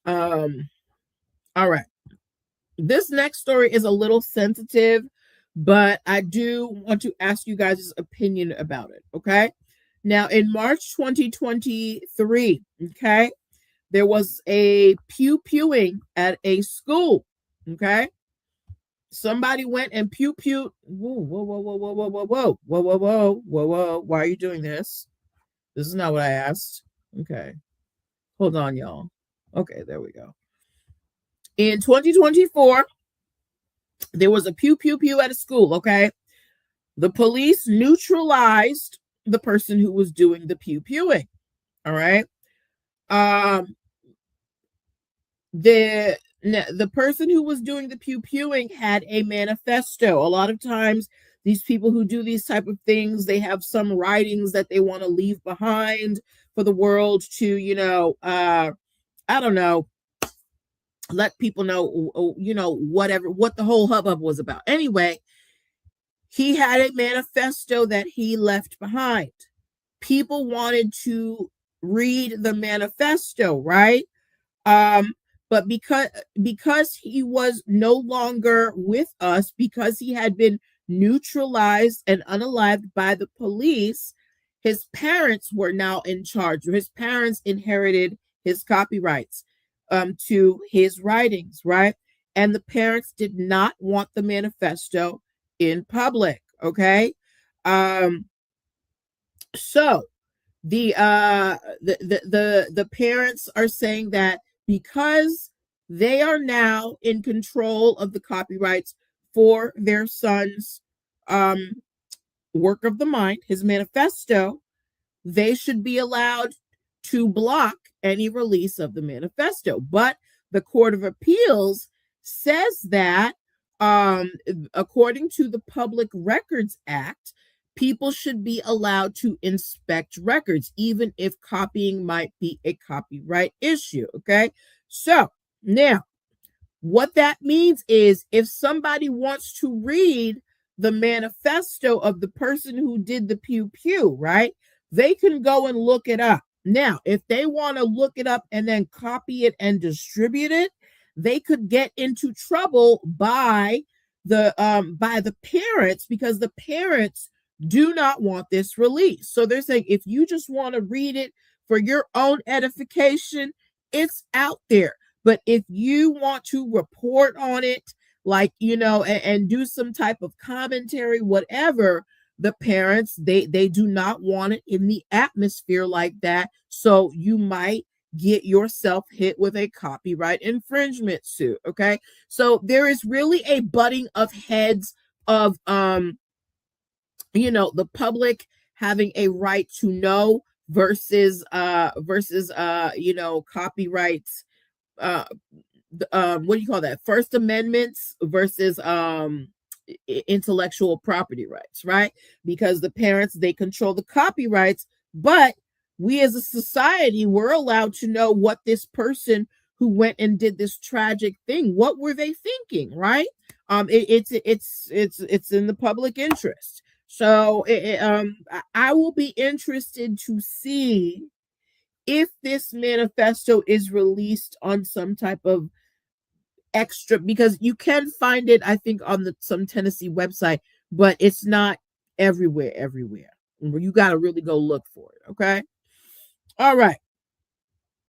Um, all right. This next story is a little sensitive, but I do want to ask you guys' opinion about it. Okay. Now, in March 2023, okay, there was a pew-pewing at a school. Okay. Somebody went and pew-pewed. Whoa, whoa, whoa, whoa, whoa, whoa, whoa, whoa, whoa, whoa, whoa, whoa, whoa. Why are you doing this? This is not what I asked. Okay. Hold on, y'all. Okay, there we go. In 2024, there was a pew pew pew at a school, okay? The police neutralized the person who was doing the pew pewing. All right. Um the person who was doing the pew pewing had a manifesto. A lot of times these people who do these type of things, they have some writings that they want to leave behind for the world to, I don't know, let people know, whatever, what the whole hubbub was about. Anyway, he had a manifesto that he left behind. People wanted to read the manifesto, right? But because he was no longer with us, because he had been neutralized and unalived by the police, his parents were now in charge. His parents inherited his copyrights to his writings, right? And the parents did not want the manifesto in public. Okay. Um, so the parents are saying that because they are now in control of the copyrights for their son's work of the mind, his manifesto, they should be allowed to block any release of the manifesto. But the Court of Appeals says that, according to the Public Records Act, people should be allowed to inspect records, even if copying might be a copyright issue. Okay. So now, what that means is if somebody wants to read the manifesto of the person who did the pew pew, right, they can go and look it up. Now, if they want to look it up and then copy it and distribute it, they could get into trouble by the parents, because the parents do not want this release. So they're saying if you just want to read it for your own edification, it's out there. But if you want to report on it, like, and do some type of commentary, whatever, the parents, they do not want it in the atmosphere like that. So you might get yourself hit with a copyright infringement suit. Okay. So there is really a butting of heads of the public having a right to know versus copyrights, what do you call that, First Amendments versus intellectual property rights, right? Because the parents, they control the copyrights, but we as a society, we're allowed to know what this person who went and did this tragic thing, what were they thinking, right? It's in the public interest. So I will be interested to see if this manifesto is released on some type of extra, because you can find it, I think, on some Tennessee website, but it's not everywhere. You got to really go look for it. Okay. All right.